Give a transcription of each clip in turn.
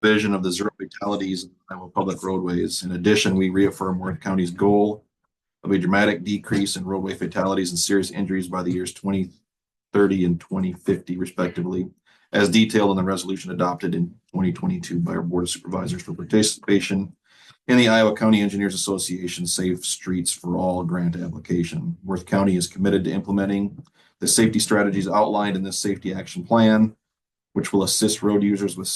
vision of the zero fatalities in Iowa public roadways. In addition, we reaffirm Worth County's goal of a dramatic decrease in roadway fatalities and serious injuries by the years 2030 and 2050, respectively, as detailed in the resolution adopted in 2022 by our Board of Supervisors for participation in the Iowa County Engineers Association Safe Streets for All grant application. Worth County is committed to implementing the safety strategies outlined in this safety action plan, which will assist road users with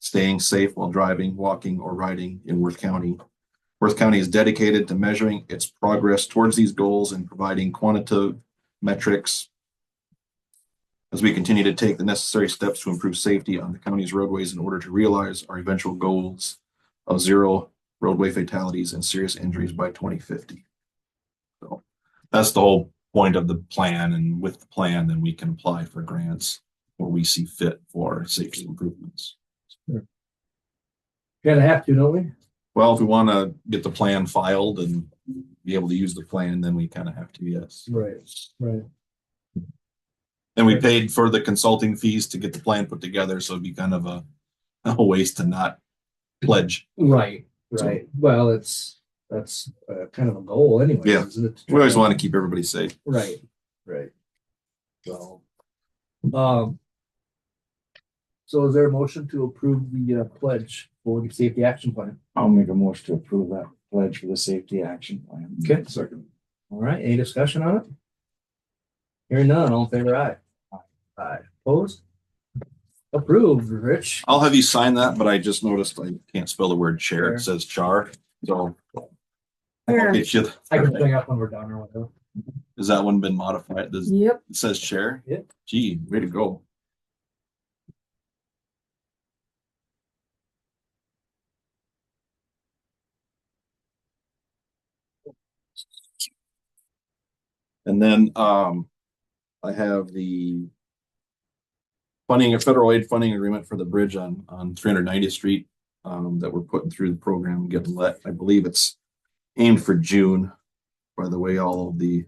staying safe while driving, walking, or riding in Worth County. Worth County is dedicated to measuring its progress towards these goals and providing quantitative metrics as we continue to take the necessary steps to improve safety on the county's roadways in order to realize our eventual goals of zero roadway fatalities and serious injuries by 2050. So that's the whole point of the plan. And with the plan, then we can apply for grants where we see fit for safety improvements. Sure. Gotta have to, don't we? Well, if we want to get the plan filed and be able to use the plan, then we kind of have to, yes. Right. And we paid for the consulting fees to get the plan put together, so it'd be kind of a waste to not pledge. Right. Well, that's kind of a goal anyway, yeah. Isn't it? We always want to keep everybody safe. Right. So, so is there a motion to approve the pledge for the safety action plan? I'll make a motion to approve that pledge for the safety action plan. Okay. Second. All right. Any discussion on it? Hearing none. All in favor, aye. Aye. Opposed? Approved, Rich. I'll have you sign that, but I just noticed I can't spell the word chair. Sure. It says char. So Sure. I can bring up when we're done or whatever. Has that one been modified? Yep. It says chair? Yep. Gee, way to go. And then I have the funding, a federal aid funding agreement for the bridge on 390th Street that we're putting through the program and getting let. I believe it's aimed for June, by the way all of the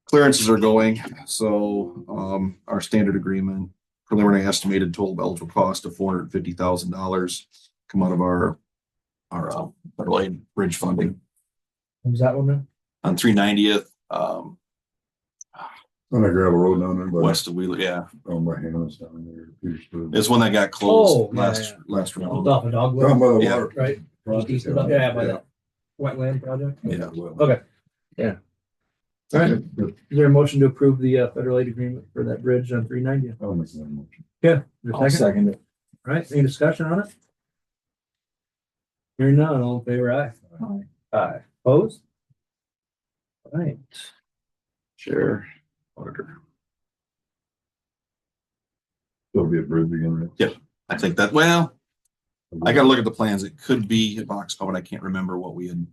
clearances are going. So our standard agreement, preliminary estimated total eligible cost of $450,000 come out of our federal aid bridge funding. Who's that one then? On 390th, On a gravel road down there, west of Wheeler, yeah. Oh, my hands down there. Petersburg. It's one that got closed Yeah. last round. Off of Down Dogwood, by the Yeah. water. right? Project, East of Dog- yeah, by the wetland project. Yeah. Okay. Yeah. All right. Is there a motion to approve the federal aid agreement for that bridge on 390? I'll make that motion. Yeah. I'll second it. All right. Any discussion on it? Hearing none. All in favor, aye. Aye. Opposed? All right. Chair, auditor. There'll be a bridge again, right? Yeah. I think that, well, I gotta look at the plans. It could be a box culvert. I can't remember what we had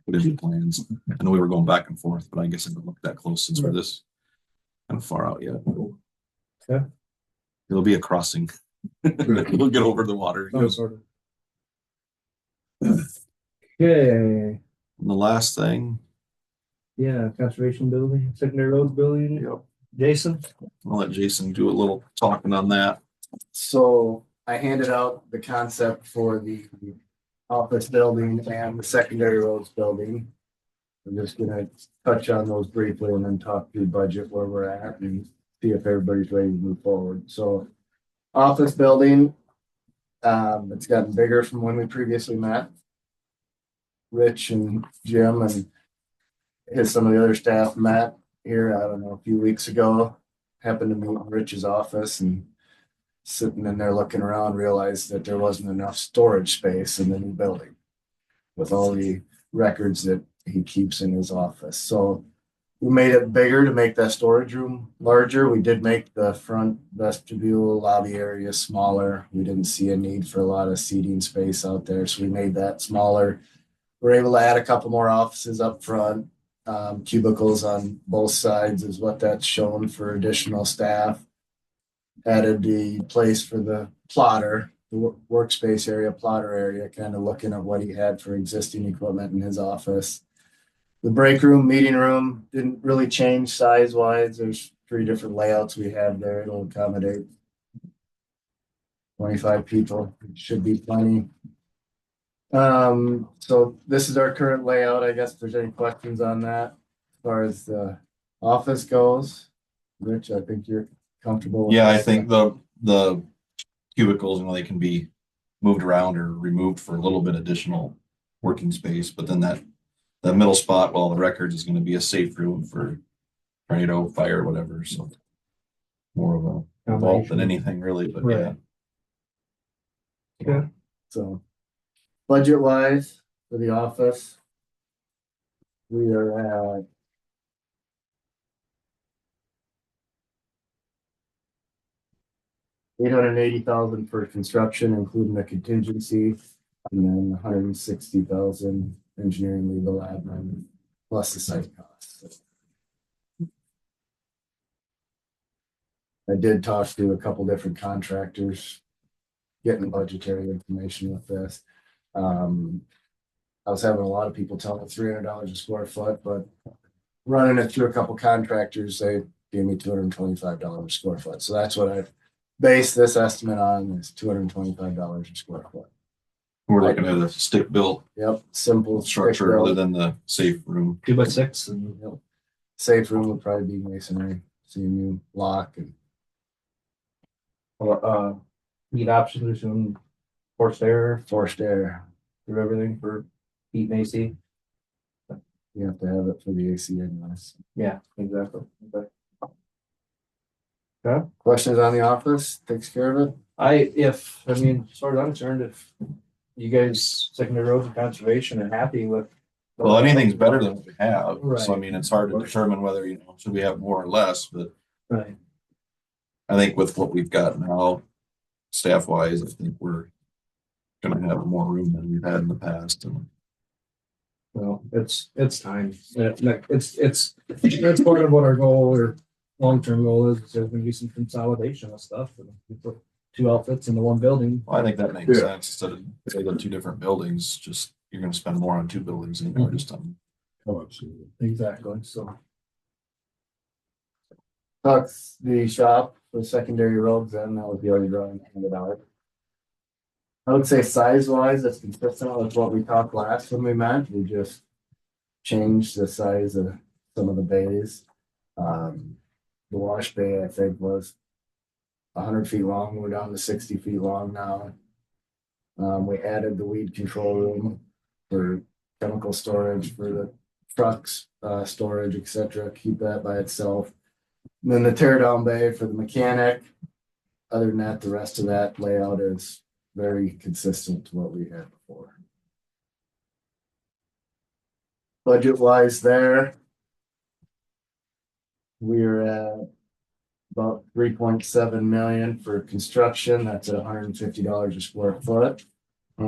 put in the plans. I know we were going back and forth, but I guess I haven't looked that close since we're this kind of far out yet. Okay. It'll be a crossing. We'll get over the water. Some sort of. Okay. And the last thing, Yeah. Conservation building, secondary roads building. yep, Jason. I'll let Jason do a little talking on that. So I handed out the concept for the office building and the secondary roads building. I'm just gonna touch on those briefly and then talk through budget where we're at and see if everybody's ready to move forward. So office building, it's gotten bigger from when we previously met. Rich and Jim and some of the other staff met here, I don't know, a few weeks ago. Happened to meet in Rich's office and sitting in there looking around, realized that there wasn't enough storage space in the new building with all the records that he keeps in his office. So we made it bigger to make that storage room larger. We did make the front vestibule lobby area smaller. We didn't see a need for a lot of seating space out there, so we made that smaller. We're able to add a couple more offices up front. Cubicles on both sides is what that's shown for additional staff. Added the place for the plotter, the workspace area, plotter area, kind of looking at what he had for existing equipment in his office. The break room, meeting room didn't really change size wise. There's 3 different layouts we have there. It'll accommodate 25 people, should be plenty. So this is our current layout. I guess if there's any questions on that, as far as the office goes. Rich, I think you're comfortable with Yeah, I this. think the cubicles, they can be moved around or removed for a little bit additional working space, but then that middle spot, while the records is gonna be a safe room for tornado, fire, whatever, so. More of a vault than anything really, but yeah. Okay. So budget wise for the office, we are at $880,000 for construction, including the contingency, and then $160,000 engineering, legal, admin, plus the site costs. I did talk to a couple different contractors, getting budgetary information with this. I was having a lot of people tell me $300 a square foot, but running it through a couple contractors, they gave me $225 a square foot. So that's what I based this estimate on, is $225 a square foot. We're looking at a stick built Yep, simple structure other than the safe room. 2x6 and Yep. Safe room would probably be masonry, CMU block, and heat options and forced air forced air. through everything for heat and AC. You have to have it for the AC anyways. Yeah, exactly. Okay. Questions on the office? Takes care of it. As far as I'm concerned, if you guys, secondary roads and conservation are happy with. Well, anything's better than what we have, so I Right. mean, it's hard to determine whether, should we have more or less, but Right. I think with what we've got now, staff wise, I think we're gonna have more room than we've had in the past, and Well, it's time. That's part of what our goal or long-term goal is. There's gonna be some consolidation of stuff. And we put two outfits into one building. I think that makes sense, instead of say the two different buildings, just, you're gonna spend more on two buildings than you are just on. Oh, absolutely. Exactly. So Tucks the shop for secondary roads, and that was the other drawing handed out. I would say size wise, it's consistent with what we talked last when we met. We just changed the size of some of the bays. The wash bay, I think, was 100 feet long. We're down to 60 feet long now. We added the weed control room for chemical storage for the trucks, storage, etc. Keep that by itself. And then the tear down bay for the mechanic. Other than that, the rest of that layout is very consistent to what we had before. Budget wise there, we're at about 3.7 million for construction. That's at $150 a square foot.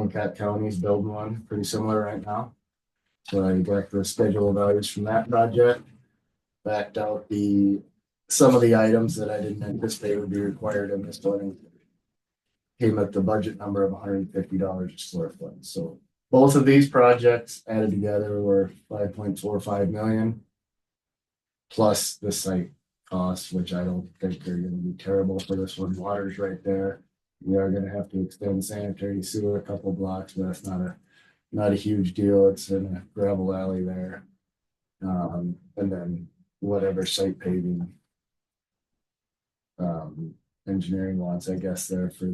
Cat County's building one pretty similar right now. So I got the schedule values from that project. Backed out some of the items that I didn't anticipate would be required in this building. Came at the budget number of $150 a square foot. So both of these projects added together were 5.45 million. Plus the site costs, which I don't think they're gonna be terrible for this one. Water's right there. We are gonna have to extend sanitary sewer a couple blocks, but that's not a huge deal. It's in a gravel alley there. And then whatever site paving engineering wants, I guess, there for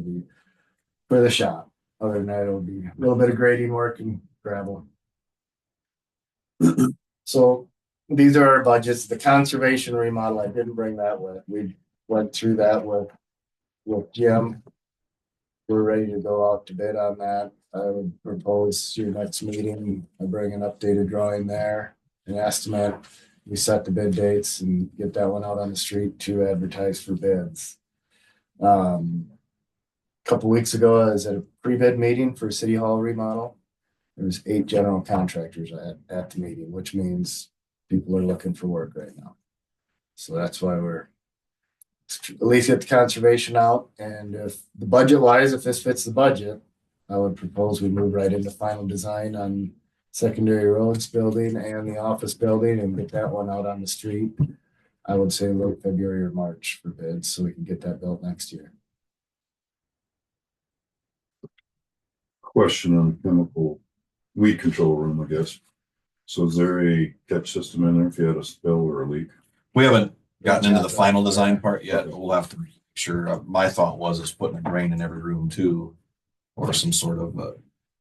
the shop. Other than that, it'll be a little bit of grading work and gravel. So these are our budgets. The conservation remodel, I didn't bring that with. We went through that with Jim. We're ready to go out to bid on that. I would propose your next meeting, I bring an updated drawing there, an estimate. We set the bid dates and get that one out on the street to advertise for bids. Couple weeks ago, I was at a pre-bid meeting for City Hall remodel. There was 8 general contractors at the meeting, which means people are looking for work right now. So that's why we're at least get the conservation out. And if the budget wise, if this fits the budget, I would propose we move right into final design on secondary roads building and the office building and get that one out on the street. I would say late February or March for bids so we can get that built next year. question on the chemical weed control room, I guess. So is there a catch system in there if you had a spill or a leak? We haven't gotten into the final design part yet, but we'll have to make sure. My thought was is putting a drain in every room too, or some sort of,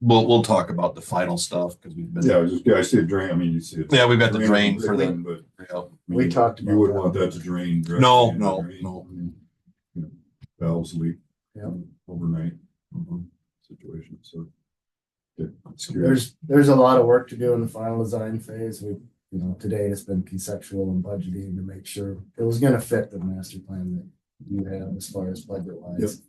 we'll talk about the final stuff because we've been. Yeah, I see a drain. I mean, you see it. Yeah, we've got the drain for the. But Yeah. I We mean, talked about you would that. want that to drain. directly No, into the no, drain. no. I mean, you know, valves leak. Yeah. Overnight Mhm. situation, so. Yeah, it's curious. There's a lot of work to do in the final design phase. Today it's been conceptual and budgeting to make sure it was gonna fit the master plan that you have as far as budget wise.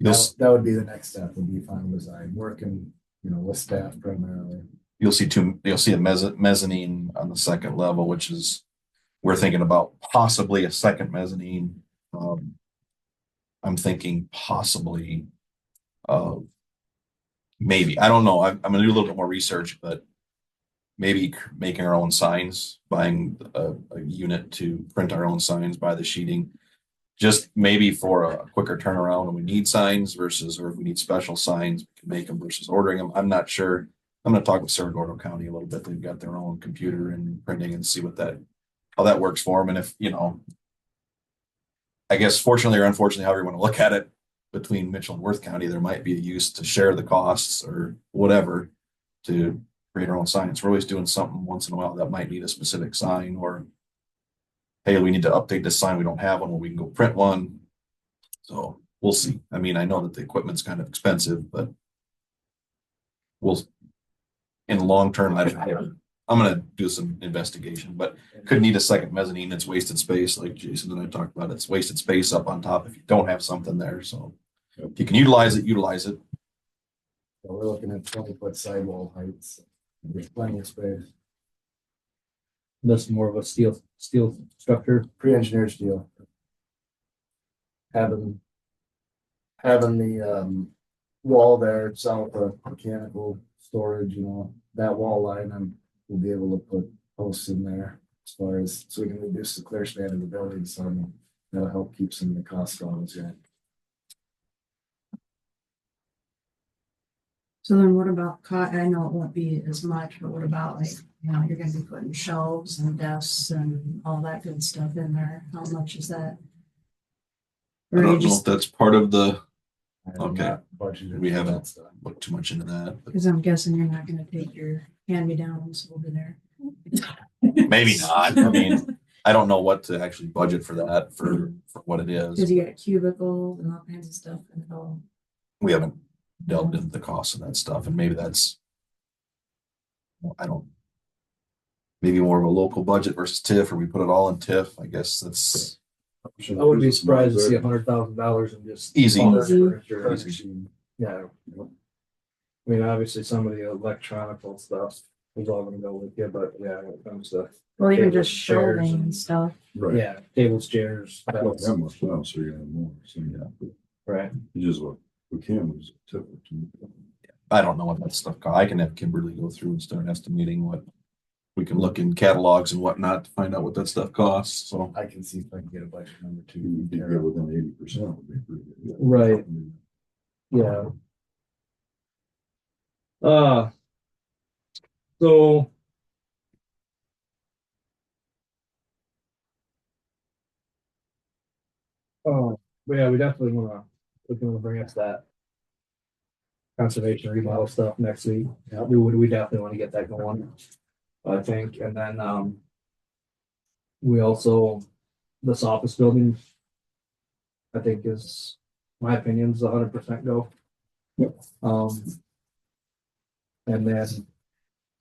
That would be the next step, would be final design, working, with staff primarily. You'll see a mezzanine on the second level, which is, we're thinking about possibly a second mezzanine. I'm thinking possibly, maybe, I don't know. I'm gonna do a little bit more research, but maybe making our own signs, buying a unit to print our own signs, buy the sheeting. Just maybe for a quicker turnaround when we need signs versus, or if we need special signs, we can make them versus ordering them. I'm not sure. I'm gonna talk with Saragordo County a little bit. They've got their own computer and printing and see how that works for them. And if, I guess fortunately or unfortunately, however you want to look at it, between Mitchell and Worth County, there might be a use to share the costs or whatever to create our own signs. We're always doing something once in a while that might need a specific sign, or hey, we need to update this sign. We don't have one, well, we can go print one. So we'll see. I mean, I know that the equipment's kind of expensive, but in the long term, I'm gonna do some investigation, but could need a second mezzanine. It's wasted space, like Jason and I talked about. It's wasted space up on top if you don't have something there. So if you can utilize it, utilize it. So we're looking at 20-foot sidewall heights. There's plenty of space. That's more of a steel structure. Pre-engineered steel. Having the wall there south of mechanical storage, that wall line, we'll be able to put posts in there as far as, so we can reduce the clear span of the building. So that'll help keep some of the costs down as well. So then what about, I know it won't be as much, but what about you're gonna be putting shelves and desks and all that good stuff in there. How much is that? I don't know if that's part of the, I have Okay. not budgeted We for haven't. that stuff. look too much into that. But Because I'm guessing you're not gonna take your hand-me-downs over there. maybe not. I mean, I don't know what to actually budget for that for what it Because is. you got cubicles and all kinds of stuff and it all. We haven't delved into the cost of that stuff, and maybe that's, maybe more of a local budget versus TIF, or we put it all in TIF. I guess that's I would be surprised to see $100,000 and just Easy. Easy. Yeah. I mean, obviously some of the electronical stuff is all gonna go with you, but yeah, when it comes to, Well, even Tables, just chairs, shelving and and- stuff. Right. yeah, tables, chairs. Not that much now, so you're gonna have more. So yeah, Right. you just what we can use a tip or two. I don't know what that stuff costs. I can have Kimberly go through and start estimating what we can look in catalogs and whatnot to find out what that stuff costs. So I can see if I can get a budget number You two. could get within 80% would be pretty good. Yeah. Right. Yeah. So. Oh, yeah, we definitely we're gonna bring us that. Conservation remodel stuff next week. Yeah. We definitely want to get that going. I think, and then, we also, this office building. I think is, my opinion, is 100% go. Yep. And then,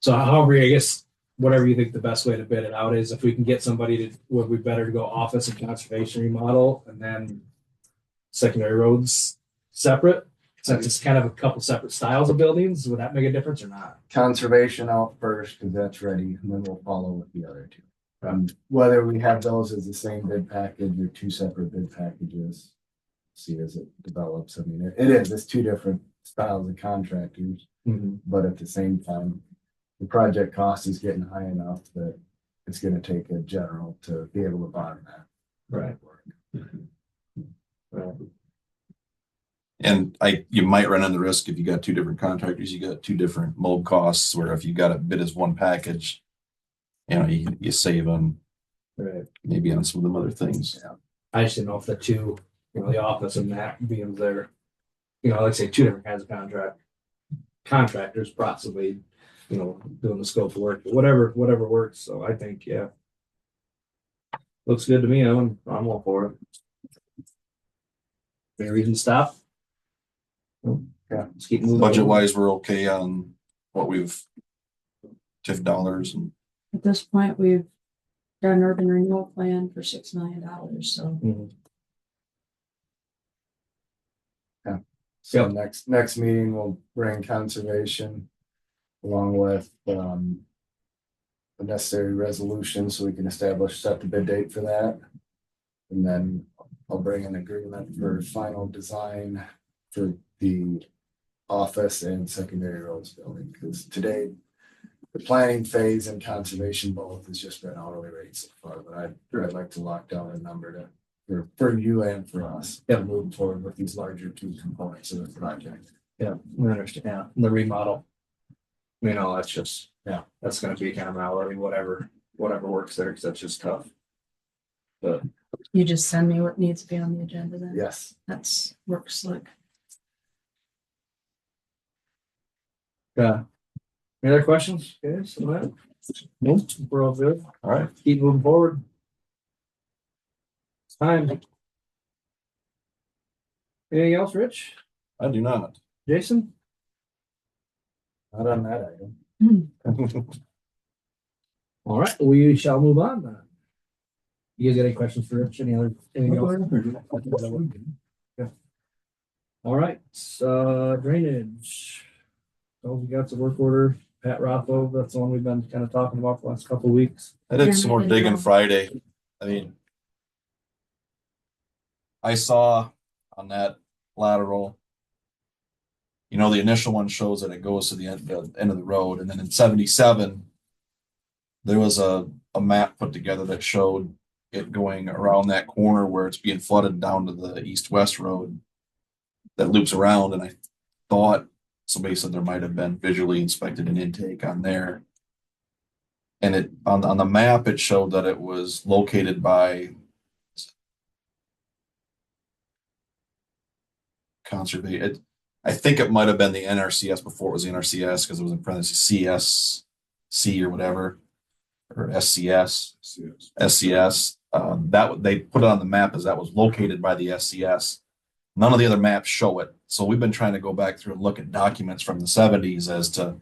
so however, I guess, whatever you think the best way to bid it out is, if we can get somebody to, would we better to go office and conservation remodel and then secondary roads separate? Since it's kind of a couple separate styles of buildings, would that make a difference or not? Conservation out first, because that's ready, and then we'll follow with the other two. Whether we have those as the same bid package or two separate bid packages, see as it develops. I mean, it's two different styles of contractors, but at the same time, the project cost is getting high enough that it's gonna take a general to be able to bottom that. Right. Right. And you might run into the risk if you got two different contractors, you got two different mold costs, where if you got it bid as one package, you save on Right. maybe on some of them other things. I just didn't know if the two, the office and that being there, let's say two different kinds of contractors possibly, doing the scope of work, whatever works. So I think, yeah. Looks good to me. I'm all for it. Any reason to stop? Yeah, let's keep moving. Budget wise, we're okay on what we've TIF dollars and At this point, we've done an urban renewal plan for $6 million, so. Mhm. So next meeting, we'll bring conservation along with, the necessary resolution so we can set the bid date for that. And then I'll bring an agreement for final design for the office and secondary roads building, because today the planning phase and conservation both has just been hourly rates so far, but I'd like to lock down a number for you and for us. Yeah. Moving forward with these larger two components of the project. Yeah, I understand. Yeah, the remodel. That's just, that's gonna be kind of an hourly, whatever works there, because that's just tough. But You just send me what needs to be on the agenda then. Yes. That's works slick. any other questions, guys? On that? Nope, we're all good. all right. Keep moving forward. It's time. Anything else, Rich? I do not. Jason? Not on that item. All right, we shall move on then. You guys got any questions for Rich? Anything else? Yeah. All right, drainage. So we got the work order, Pat Rotho, that's the one we've been kind of talking about for the last couple of weeks. I did some more digging Friday. I mean, I saw on that lateral, the initial one shows that it goes to the end of the road, and then in 77, there was a map put together that showed it going around that corner where it's being flooded down to the east-west road that loops around, and I thought somebody said there might have been visually inspected an intake on there. And it on the map, it showed that it was located by conservation. I think it might have been the NRCS before it was the NRCS, because it was in parentheses CSC or whatever, or SCS. SCS. That they put it on the map as that was located by the SCS. None of the other maps show it. So we've been trying to go back through and look at documents from the 70s as to,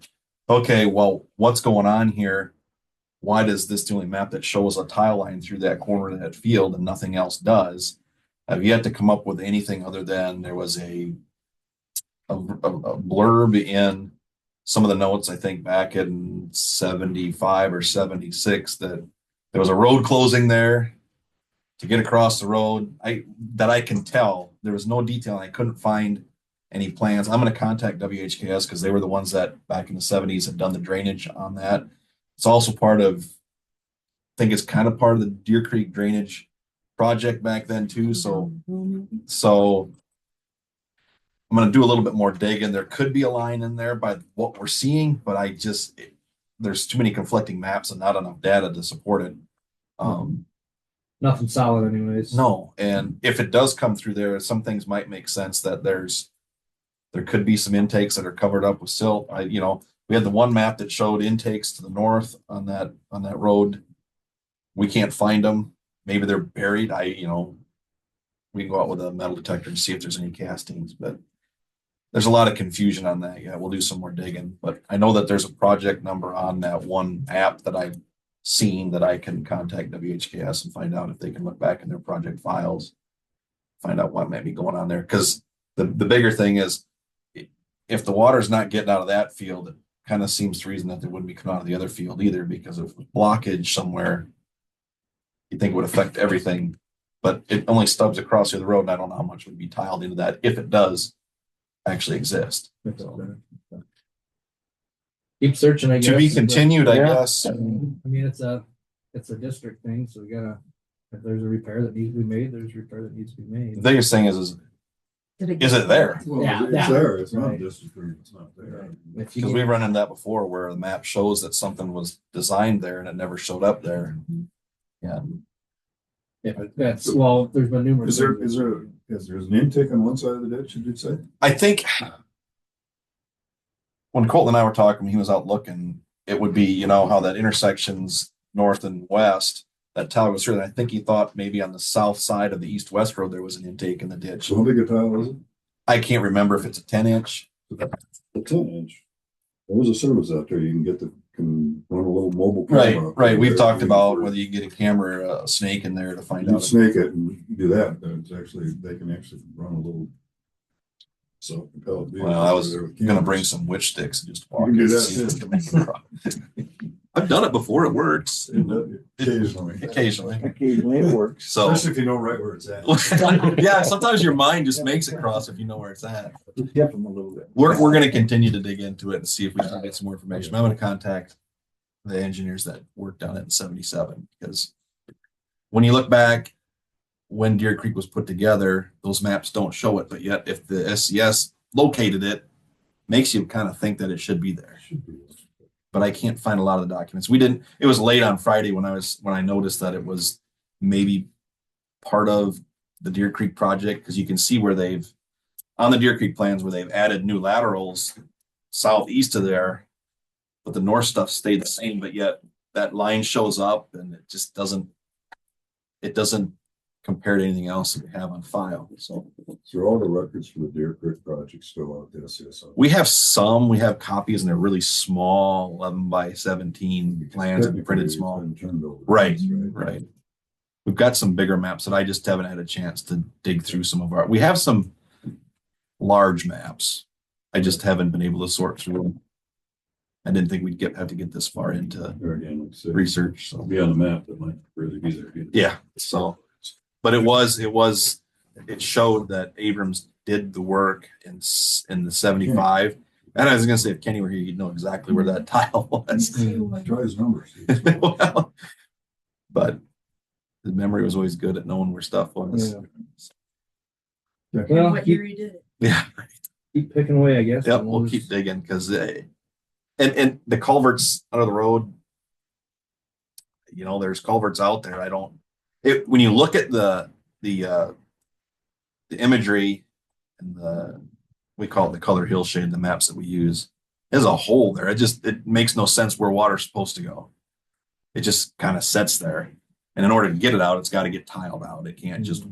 okay, well, what's going on here? Why does this the only map that shows a tile line through that corner of that field and nothing else does? I've yet to come up with anything other than there was a blurb in some of the notes, I think back in 75 or 76, that there was a road closing there to get across the road. That I can tell, there was no detail. I couldn't find any plans. I'm going to contact WHKS because they were the ones that back in the 70s had done the drainage on that. It's also part of, I think it's kind of part of the Deer Creek drainage project back then too. So I'm going to do a little bit more digging. There could be a line in there by what we're seeing, but there's too many conflicting maps and not enough data to support it. Nothing solid anyways. No, and if it does come through there, some things might make sense that there could be some intakes that are covered up with silt. We had the one map that showed intakes to the north on that road. We can't find them. Maybe they're buried. We can go out with a metal detector and see if there's any castings, but there's a lot of confusion on that. Yeah, we'll do some more digging, but I know that there's a project number on that one app that I've seen that I can contact WHKS and find out if they can look back in their project files, find out what might be going on there. Because the bigger thing is, if the water's not getting out of that field, it kind of seems to reason that they wouldn't be coming out of the other field either, because if blockage somewhere, you think it would affect everything, but it only stubs across the other road, and I don't know how much would be tiled into that if it does actually exist. Keep searching, I guess. To be continued, I Yeah. guess. I mean, it's a district thing, so we gotta, if there's a repair that needs to be made, there's a repair that needs to be made. The biggest thing is Did it Is get- it there? Well, Yeah, it's that- there, it's not right. just, it's not there. If you Because we've get- run into that before where the map shows that something was designed there and it never showed up there. Yeah. Yeah, that's, well, there's been numerous. Is there an intake on one side of the ditch, did you say? I think when Colton and I were talking, he was out looking, it would be, you know, how that intersections north and west, that tile goes through. And I think he thought maybe on the south side of the east-west road, there was an intake in the ditch. So how big a tile is it? I can't remember if it's a 10-inch. A 10-inch. There's a service out there, you can run a little mobile. Right, camera up right. there. We've talked You about can- whether you get a camera or a snake in there to find You out. snake it and do that, it's actually, they can actually run a little. Self-propelled vehicle Well, I was there with gonna bring cameras. some witch sticks and just You walk. can do it, that, see if too. we can make it run. I've done it before. It works. Occasionally. Occasionally. Occasionally it works. So, Especially if you know right where it's at. yeah, sometimes your mind just makes it cross if you know where it's at. Tip them a little bit. We're going to continue to dig into it and see if we can get some more information. I'm going to contact the engineers that worked on it in 77 because when you look back when Deer Creek was put together, those maps don't show it, but yet if the SCS located it, makes you kind of think that it should be there. But I can't find a lot of the documents. It was late on Friday when I noticed that it was maybe part of the Deer Creek project because you can see where on the Deer Creek plans where they've added new laterals southeast of there, but the north stuff stayed the same, but yet that line shows up and it just doesn't compare to anything else that we have on file. So All the records for the Deer Creek project still out there, SCS. we have copies and they're really small, 11 by 17 plans and printed small. Right. Right. We've got some bigger maps that I just haven't had a chance to dig through we have some large maps. I just haven't been able to sort through them. I didn't think we'd have to get this far into There again, like I said, research. So be on the map, that might really be there. yeah. So, but it showed that Abrams did the work in the 75. And I was going to say, if Kenny were here, you'd know exactly where that tile was. Try his numbers. Well, but his memory was always good at knowing where stuff was. Well, What year you did it? Yeah. keep picking away, I guess. Yep. and We'll keep digging because and the culverts under the road, there's culverts out there. When you look at the imagery and we call it the color hill shade, the maps that we use, there's a hole there. It makes no sense where water's supposed to go. It just kind of sits there. And in order to get it out, it's got to get tiled out. It can't just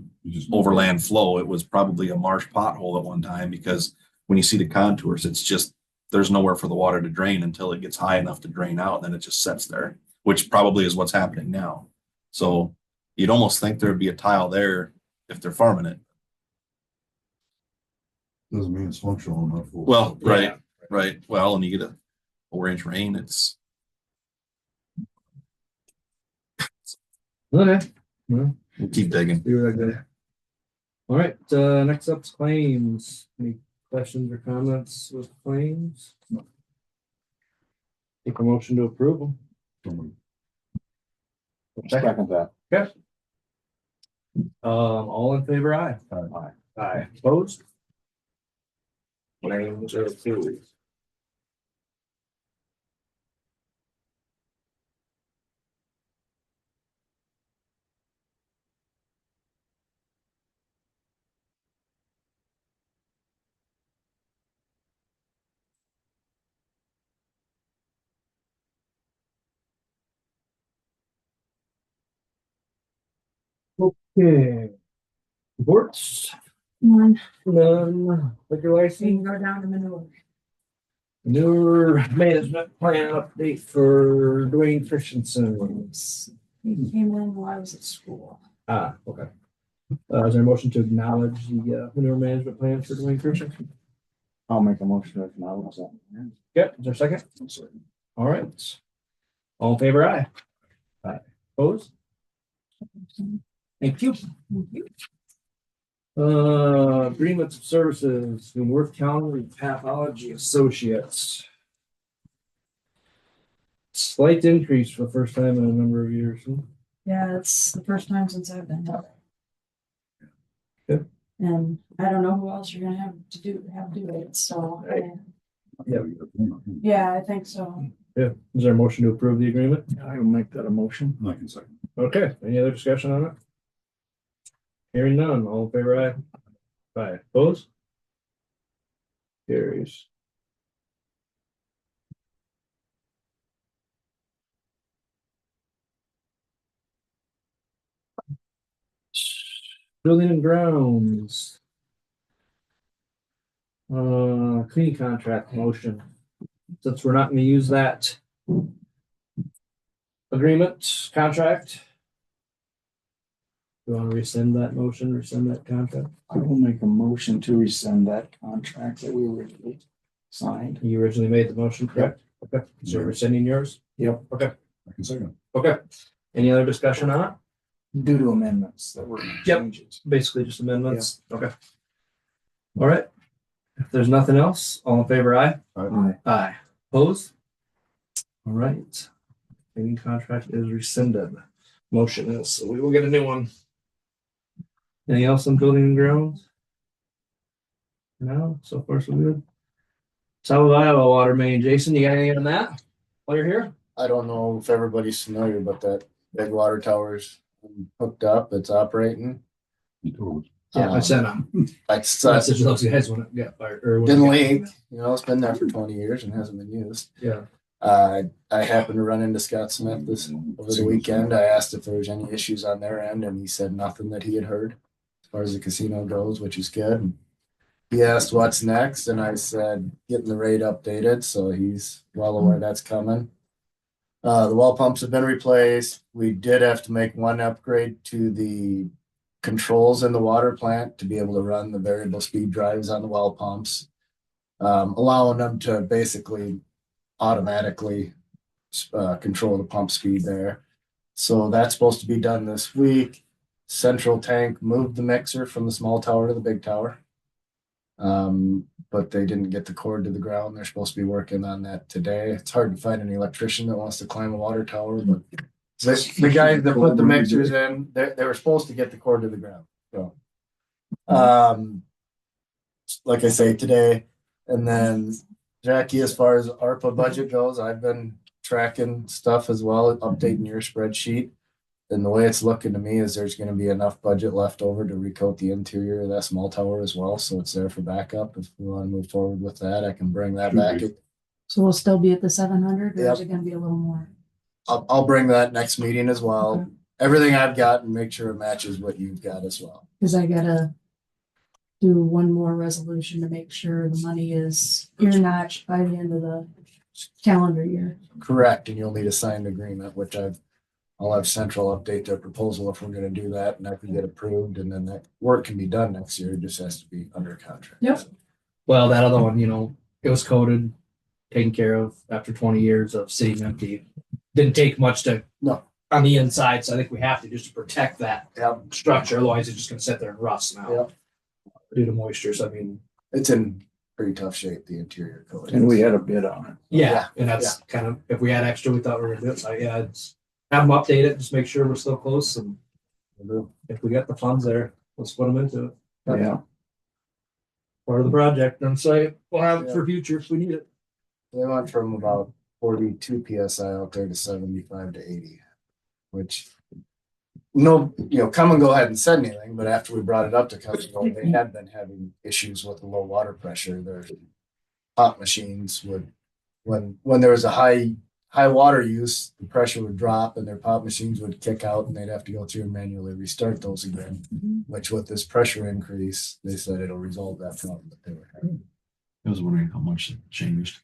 overland flow. It was probably a marsh pothole at one time because when you see the contours, it's just, there's nowhere for the water to drain until it gets high enough to drain out. And then it just sits there, which probably is what's happening now. So you'd almost think there'd be a tile there if they're farming it. Doesn't mean it's functional enough. Well, right. Well, and you get a 4-inch rain, it's Okay. Well, we'll keep digging. see where that goes. All right, next up's claims. Any questions or comments with claims? Take a motion to approve them. Second that. Okay. All in favor, aye. Aye. Aye. Opposed? Claims are approved. Okay. Reports, One, none, liquor so you license, can go down to manure. newer management plan update for Dwayne Christensen. He came in while I was at school. Ah, okay. Is there a motion to acknowledge the manure management plan for Dwayne Christensen? I'll make a motion to acknowledge that. Yep, is there a second? All right. All in favor, aye. Aye. Opposed? Thank you. Agreements of services, in Worth County Pathology Associates. Slight increase for the first time in a number of years. Yeah, it's the first time since I've been there. Good. And I don't know who else you're gonna have do it, so. Yeah. we got one. Yeah, I think so. Yeah, is there a motion to approve the agreement? I will make that a motion. I can second. Okay, any other discussion on it? Hearing none, all in favor, aye? Aye, opposed? Carries. Building and grounds. Cleaning contract motion. Since we're not gonna use that agreement, contract. You wanna rescind that motion, rescind that contract? I will make a motion to rescind that contract that we originally signed. You originally made the motion, correct? Okay, so you're rescinding yours? Yep. Okay, I can second. okay. Any other discussion on it? Due to amendments that were Yep. changes. Basically just amendments? Okay. All right. If there's nothing else, all in favor, aye? Aye. Aye. Opposed? All right. Cleaning contract is rescinded. Motion is, so we will get a new one. Anything else on building and grounds? No, so far so good. South Iowa water main, Jason, you got anything on that while you're here? I don't know if everybody's familiar, but that big water tower's hooked up, it's operating. You told us. Yeah, I sent a I message to those guys when it got fired. Or when didn't it got- leak, you know, it's been there for 20 years and hasn't been used. Yeah. I happened to run into Scott Smith over the weekend. I asked if there was any issues on their end, and he said nothing that he had heard as far as the casino goes, which is good. And he asked what's next, and I said getting the rate updated, so he's well aware that's coming. The well pumps have been replaced. We did have to make one upgrade to the controls in the water plant to be able to run the variable speed drives on the well pumps, allowing them to basically automatically control the pump speed there. So that's supposed to be done this week. Central tank moved the mixer from the small tower to the big tower. But they didn't get the cord to the ground. They're supposed to be working on that today. It's hard to find any electrician that wants to climb a water tower, but the guys that put the mixers in, they were supposed to get the cord to the ground. So, like I say, today, and then Jackie, as far as ARPA budget goes, I've been tracking stuff as well, updating your spreadsheet. And the way it's looking to me is there's gonna be enough budget left over to recoat the interior of that small tower as well, so it's there for backup. If we wanna move forward with that, I can bring that back. So we'll still be at the 700, or is it gonna be a little more? I'll bring that next meeting as well. Okay. Everything I've got and make sure it matches what you've got as well. Cause I gotta do one more resolution to make sure the money is ear-notched by the end of the calendar year. Correct, and you'll need a signed agreement, which I'll have Central update their proposal if we're gonna do that, and that can get approved, and then that work can be done next year, it just has to be under contract. Yep. Well, that other one, it was coded, taken care of after 20 years of sitting empty. Didn't take much to No. on the inside, so I think we have to just to protect that Yep, structure. Otherwise, it's just gonna sit there and rust now yep, due to moisture. So I mean, it's in pretty tough shape, the interior coat. And we had a bid on it. yeah, and that's kind of if we had extra, we thought we were gonna do it. So yeah, it's have them update it, just make sure we're still close, and if we got the funds there, let's put them into it. Yeah. Part of the project, and so we'll have it for future if we need it. They went from about 42 PSI out there to 75 to 80, which come and go hadn't said anything, but after we brought it up to come and go, they had been having issues with the low water pressure. Their pop machines would, when there was a high water use, the pressure would drop and their pop machines would kick out and they'd have to go through and manually restart those again, which with this pressure increase, they said it'll resolve that problem that they were having. I was wondering how much it changed.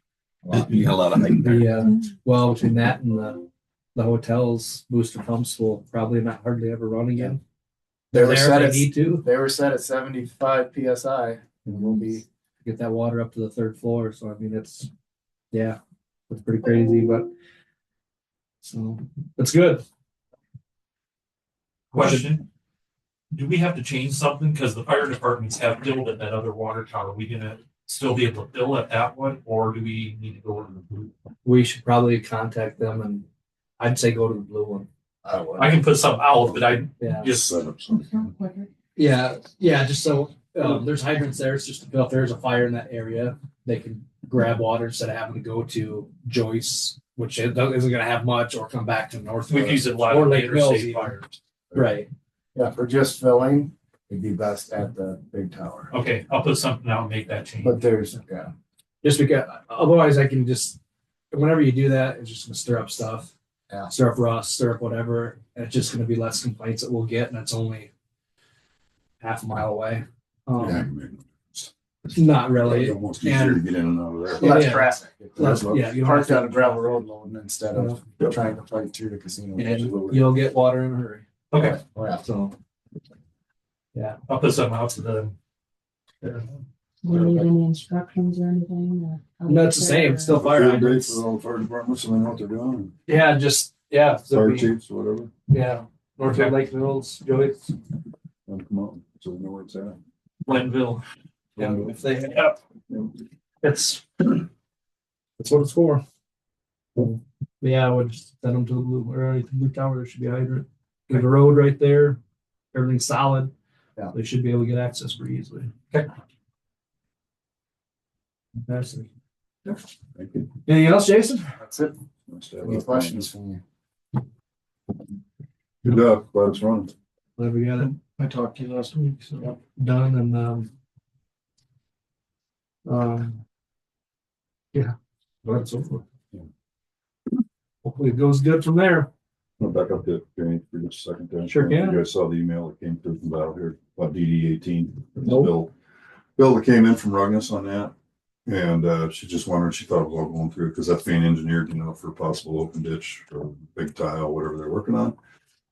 A lot. You got a lot of height there. Well, between that and the hotels, booster pumps will probably not hardly ever run again. They They're were there set if at they need to They were set at 75 PSI and we'll be, get that water up to the third floor. So I mean, it's pretty crazy, but so it's good. Question. Do we have to change something? Because the fire departments have billed at that other water tower. Are we gonna still be able to bill at that one, or do we need to go to the blue? We should probably contact them, and I'd say go to the blue one. I can put some out, but I Yeah. just, Set up something. Yeah, just so there's hydrants there. It's just to fill if there's a fire in that area, they can grab water instead of having to go to Joyce, which isn't going to have much, or come back to North. We've used it a lot or of Lake Mills interstate even. fires. Right. Yeah, for just filling, it'd be best at the big tower. Okay, I'll put something out and make that change. But there's, yeah, Just because otherwise I can just whenever you do that, it's just gonna stir up stuff. Yeah. Stir up rust, stir up whatever, and it's just gonna be less complaints that we'll get, and it's only half a mile away. Yeah, man. Not really. It's almost easier to get in and out of there. Yeah, less yeah. traffic. Yeah, you don't Parked have on a gravel road loading instead of Yep. trying to fight through the casino. and you'll get water in a hurry. Okay, Oh, yeah. So I'll put something out to them. Do you need any instructions or anything? Or how no, it's the to same. It's still fire Field day hydrants. for all the fire departments, so they know what they're doing. Yeah, just so Fire we- chiefs, whatever, yeah. Northwood Lake Mills, Joyce. and come out, so they know where it's at. Glenville. Yeah, if they it's that's what it's for. Yeah, I would just send them to the blue or to the blue tower. There should be a hydrant. There's a road right there. Everything's solid. Yeah. They should be able to get access pretty easily. Okay. Fantastic. Thank you. Anything else, Jason? That's it. Nice to have Any that. questions from you? Good job, glad it's running. Glad we got it. I talked to you last week, so done and yeah, glad so forth. Yeah. Hopefully it goes good from there. I'll back up to Danny for just a second. there. Sure can. You guys saw the email that came through from Battle here about DD 18. Nope. Bill that came in from Ruggles on that. And she just wondered, she thought it was all going through because that's being engineered, for possible open ditch or big tile, whatever they're working on.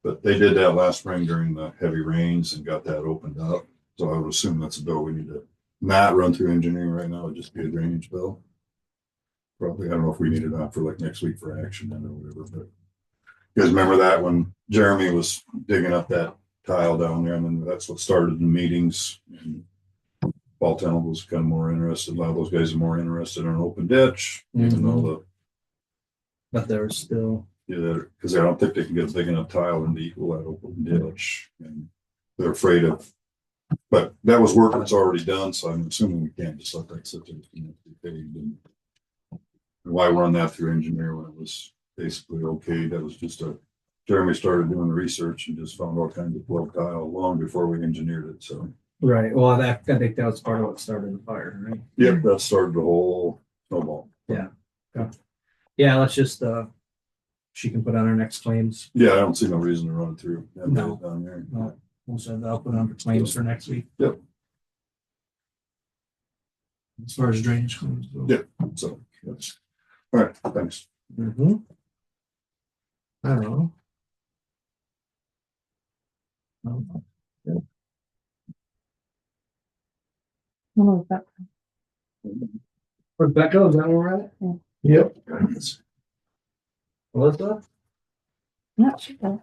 But they did that last spring during the heavy rains and got that opened up. So I would assume that's a bill we need to not run through engineering right now. It'd just be a drainage bill. Probably, I don't know if we need it out for like next week for action then or whatever, but you guys remember that when Jeremy was digging up that tile down there, and then that's what started the meetings. And Paul Tennell was kind of more interested. A lot of those guys are more interested in an open ditch, even though But there's still because I don't think they can get a big enough tile in to equal that open ditch, and they're afraid of. But that was work that's already done, so I'm assuming we can't just let that sit there. And why run that through engineer when it was basically okay? That was just Jeremy started doing the research and just found all kinds of flow tile long before we engineered it. So right. Well, I think that was part of what started the fire, right? yep, that started the whole snowball. Yeah, let's just she can put on her next claims. Yeah, I don't see no reason to run it through. Have No. it down there. No. We'll send I'll put on for claims for next week. Yep. As far as drainage claims go. Yep. So that's all right. Thanks. Mm-hmm. I don't know. Rebecca, is that all right? Yeah. Yep. Melissa? Yeah, sure.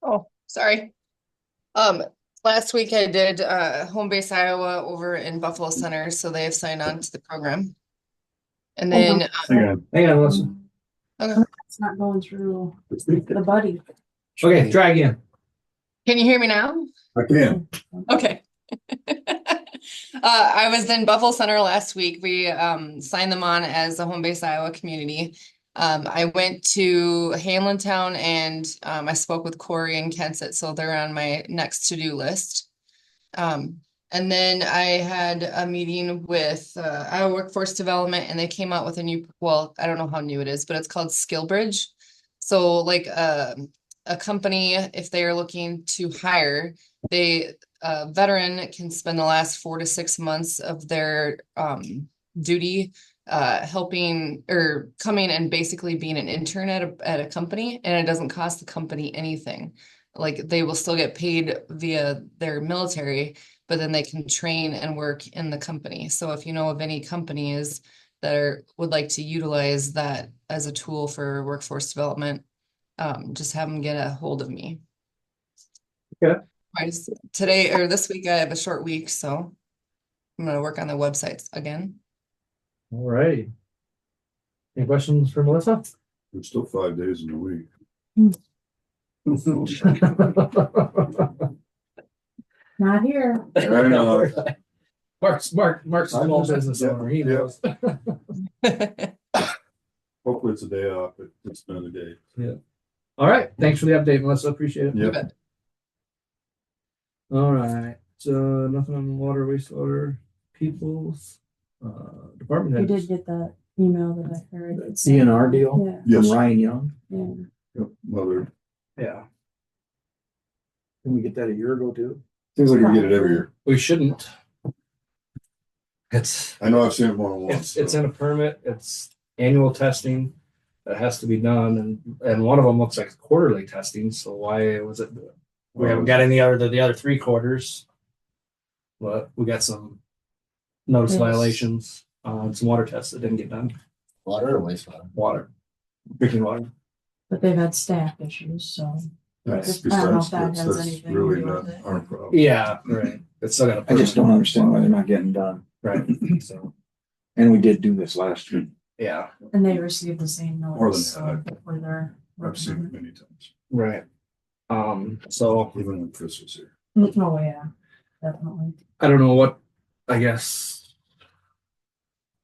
Oh, sorry. Last week I did Home Base Iowa over in Buffalo Center, so they have signed on to the program. And then Hang on. Hang on, Melissa. It's not going through the buddy. Okay, try again. can you hear me now? I can. Okay. I was in Buffalo Center last week. We signed them on as a Home Base Iowa community. I went to Hamlintown and I spoke with Corey and Kensett, so they're on my next to-do list. And then I had a meeting with Iowa Workforce Development, and they came out with a new, well, I don't know how new it is, but it's called SkillBridge. So like a company, if they are looking to hire, a veteran can spend the last 4 to 6 months of their duty helping or coming and basically being an intern at a company, and it doesn't cost the company anything. Like they will still get paid via their military, but then they can train and work in the company. So if you know of any companies that would like to utilize that as a tool for workforce development, just have them get a hold of me. Okay. Today or this week, I have a short week, so I'm going to work on the websites again. All right. Any questions for Melissa? There's still 5 days in the week. Not here. I know. Mark's a small business owner, he knows. Hopefully it's a day off, but it's been a day. All right, thanks for the update, Melissa, appreciate it. Yep. All right, so nothing on water, wastewater, people's, department You heads. did get that email that I heard. It's- DNR deal Yeah, Yes. from Ryan Young. yeah. Yep. Mother, Yeah, Did we get that a year ago too? seems like we get it every year. we shouldn't. It's, I know I've seen it more than once. it's in a permit, it's annual testing that has to be done, and one of them looks like quarterly testing, so why was it? We haven't got any other than the other 3 quarters. But we got some notice Yes. violations on some water tests that didn't get done. Water or wastewater? Water, drinking water. But they've had staff issues, so. That's I don't know if besides, that has that's anything to really do not with it. our problem. Yeah, right. It's still got a. I just don't understand why they're not getting done. Right, so, And we did do this last year. yeah, And they received the same More than notice, so that. where they're. I've seen it many times, right. So even when Chris was here. Oh, yeah, definitely. I don't know what, I guess,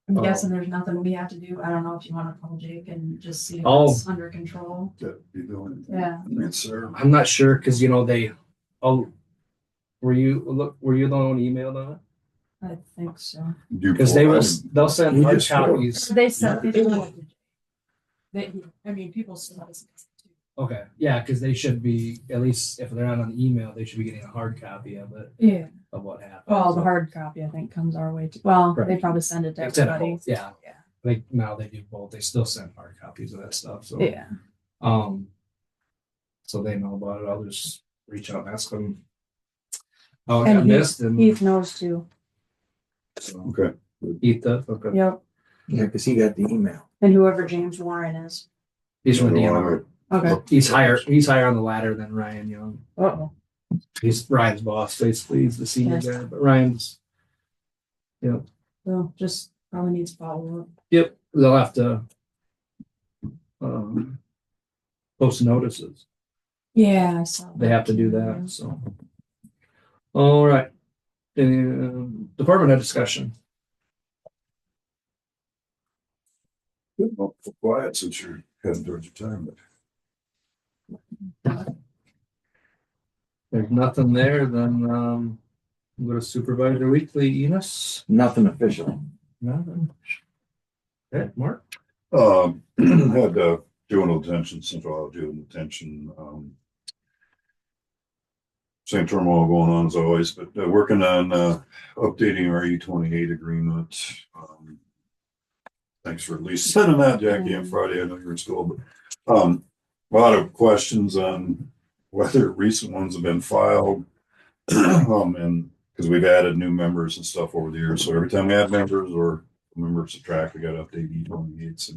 I'm Oh. guessing there's nothing we have to do. I don't know if you want to call Jake and just see if Oh. it's under control. That be doing. Yeah. Yes, sir. I'm not sure, cause you know, were you the one who emailed on it? I think so. Cause they'll send We hard just- copies. They said. I mean, people still. Okay, yeah, cause they should be, at least if they're not on email, they should be getting a hard copy of it, Yeah. of what happened. Well, the So, hard copy, I think, comes our way too. Well, they Right. probably send it to They send it everybody. both, yeah. Yeah. Now they do both, they still send hard copies of that stuff, so. Yeah. So they know about it, I'll just reach out and ask them. How it And got missed and. Heath knows too. so, Okay. Eat that, okay. Yep. Yeah, because he got the email. And whoever James Warren is. He's from I don't Indiana. wanna- Okay. He's higher on the ladder than Ryan Young. Uh-oh. He's Ryan's boss, basically, he's the senior Yes. guy, but Ryan's. Well, just probably needs follow up. Yep, they'll have to. Post notices, Yeah, I saw. they have to do that, so. All right. Department head discussion. Well, quiet since you're heading towards your time, but There's nothing there, then, we'll go to supervisor weekly, Enos. Nothing official. Nothing. Okay, Mark. had juvenile detention, central juvenile detention, same turmoil going on as always, but working on updating our E28 agreement. Thanks for at least sending that, Jackie, on Friday. I know you're in school, but a lot of questions on whether recent ones have been filed. And because we've added new members and stuff over the years, so every time we add members or members subtract, we got to update E28s,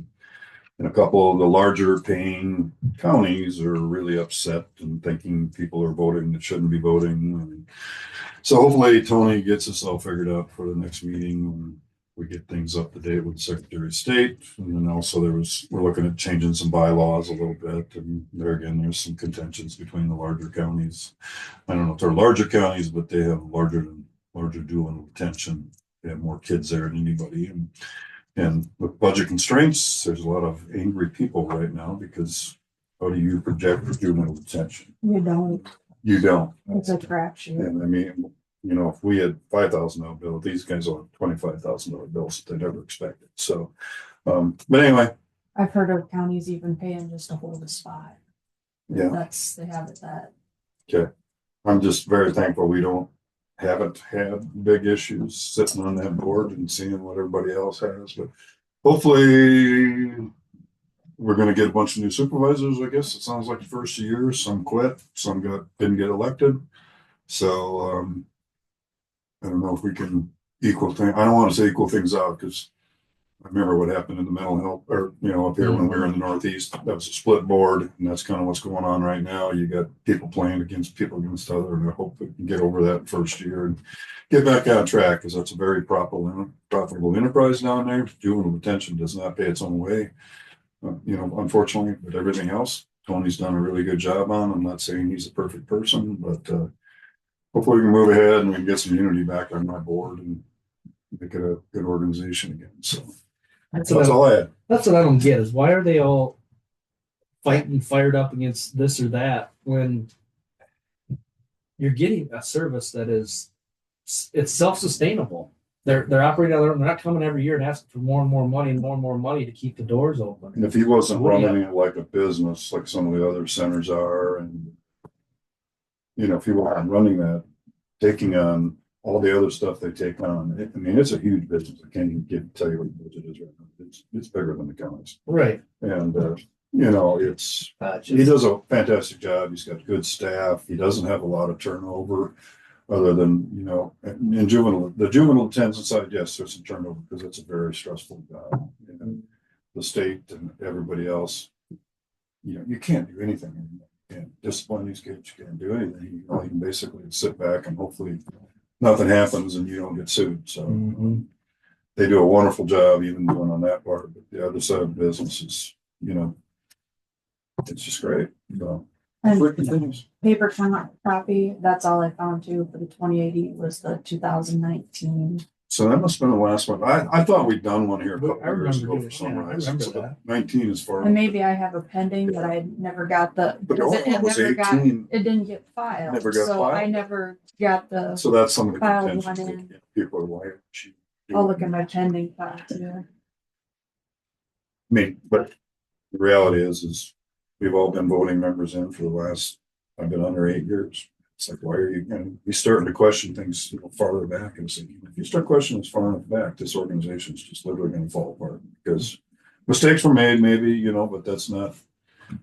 and a couple of the larger paying counties are really upset and thinking people are voting that shouldn't be voting. And so hopefully Tony gets us all figured out for the next meeting when we get things up to date with the Secretary of State. And then also we're looking at changing some bylaws a little bit. And there again, there's some contentions between the larger counties. I don't know if they're larger counties, but they have larger juvenile detention. They have more kids there than anybody. And with budget constraints, there's a lot of angry people right now because how do you project juvenile detention? You don't. You don't. It's a crapshoot. And I mean, you know, if we had $5,000 bill, these guys will have $25,000 bills that they never expected. So, but anyway, I've heard of counties even paying just to hold a spot. Yeah. They have it that. I'm just very thankful we haven't had big issues sitting on that board and seeing what everybody else has, but hopefully we're going to get a bunch of new supervisors. I guess it sounds like the first year, some quit, some didn't get elected. So, I don't know if we can I don't want to say equal things out because I remember what happened in the mental health or, you know, up here when we were in the Northeast, that was a split board, and that's kind of what's going on right now. You got people playing against other, and I hope we can get over that first year and get back on track because that's a very profitable enterprise down there. Juvenile detention does not pay its own way, you know, unfortunately, but everything else, Tony's done a really good job on. I'm not saying he's a perfect person, but hopefully we can move ahead and we can get some unity back on my board and make it a good organization again. So That's that's what all I had. that's what I don't get is why are they all fighting fired up against this or that when you're getting a service that is it's self-sustainable. They're operating on their own. They're not coming every year and asking for more and more money and more and more money to keep the doors open. And if he wasn't What do you running it like a business, like some of the other centers are, and if he wasn't running that, taking on all the other stuff they take on, I mean, it's a huge business. I can't even tell you what the budget is right now. It's bigger than the counties. Right. And, he does a fantastic job. He's got good staff. He doesn't have a lot of turnover other than, in the juvenile detention side, yes, there's some turnover because it's a very stressful job. And the state and everybody else, you can't do anything anymore. You can't discipline these kids. You can't do anything. You can basically sit back and hopefully nothing happens and you don't get sued. So they do a wonderful job even doing on that part. But the other side of the business is, it's just great. And paper copy, that's all I found too for the 2080 was the 2019. So that must have been the last one. I thought we'd done one here a couple I years remember ago doing for it. some Yeah, I reason. remember So that. 19 is far. And maybe I have a pending, but I never got the. But the because old one was never got- 18. It didn't get filed. Never got So I filed? never got the, So that's some of the Filed contention. one in. People are like, I'll look at my pending file too. I mean, but the reality is we've all been voting members in for the last, I've been under 8 years. It's like, why are you starting to question things farther back and saying, if you start questioning this far enough back, this organization is just literally going to fall apart because mistakes were made, maybe, but that's not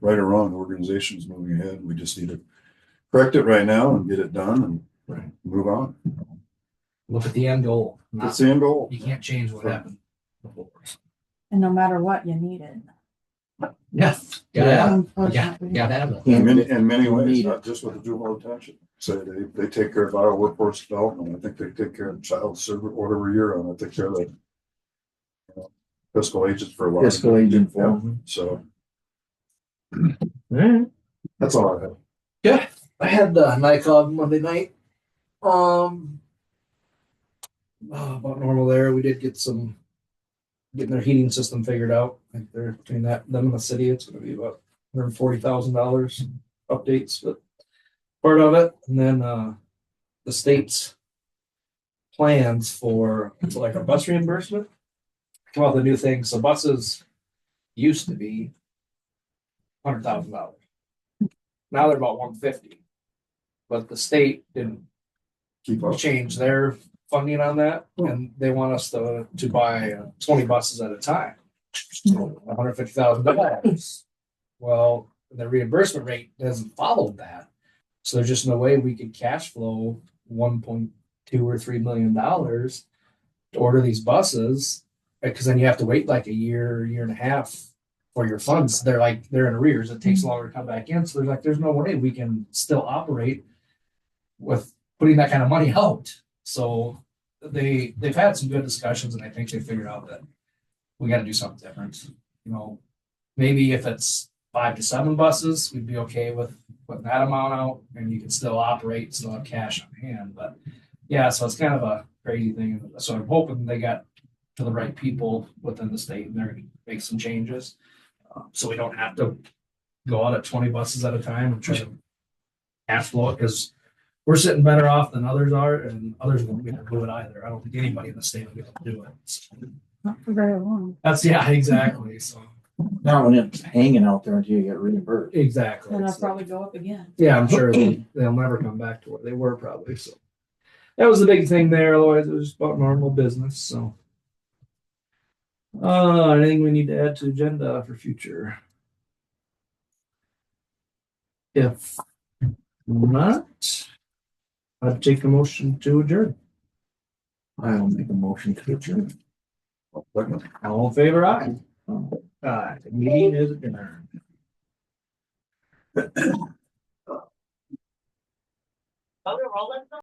right or wrong. The organization is moving ahead. We just need to correct it right now and get it done and move on. Look at the end goal. That's the end goal. You can't change what happened before. And no matter what, you need it. Yeah. Unfortunately. Have it. In many ways, Need it. not just with the juvenile detention. So they take care of our workforce development. I think they take care of child service, whatever you're on. They take care of the fiscal agents for a while. Fiscal agent Yeah. form. So Alright. that's all I have. Yeah. I had NICOG Monday night. About normal there. We did get getting their heating system figured out. I think they're between them and the city, it's gonna be about $140,000 updates, but part of it. And then the state's plans for like our bus reimbursement. Come out with a new thing. So buses used to be $100,000. Now they're about 150. But the state didn't Keep up. change their funding on that, and they want us to buy 20 buses at a time, $150,000. Well, the reimbursement rate hasn't followed that, so there's just no way we could cash flow 1.2 or $3 million to order these buses, because then you have to wait like a year and a half for your funds. They're in arrears. It takes longer to come back in, so there's no way we can still operate with putting that kind of money out. So they've had some good discussions, and I think they figured out that we got to do something different. Maybe if it's 5 to 7 buses, we'd be okay with putting that amount out, and you can still operate, still have cash on hand. But yeah, so it's kind of a crazy thing. So I'm hoping they got to the right people within the state, and they're going to make some changes, so we don't have to go out at 20 buses at a time and try to cash flow it, because we're sitting better off than others are, and others won't be able to do it either. I don't think anybody in the state will be able to do it. So Not for very long. exactly. So Now when it's hanging out there until you get reimbursed. exactly. And I'll So, probably go up again. yeah, I'm sure they'll never come back to where they were probably. So that was the big thing there. Otherwise, it was just about normal business. So anything we need to add to the agenda for future? If not, I'd take a motion to adjourn. I'll make a motion to adjourn. All in favor, aye. Aye. The meeting is adjourned.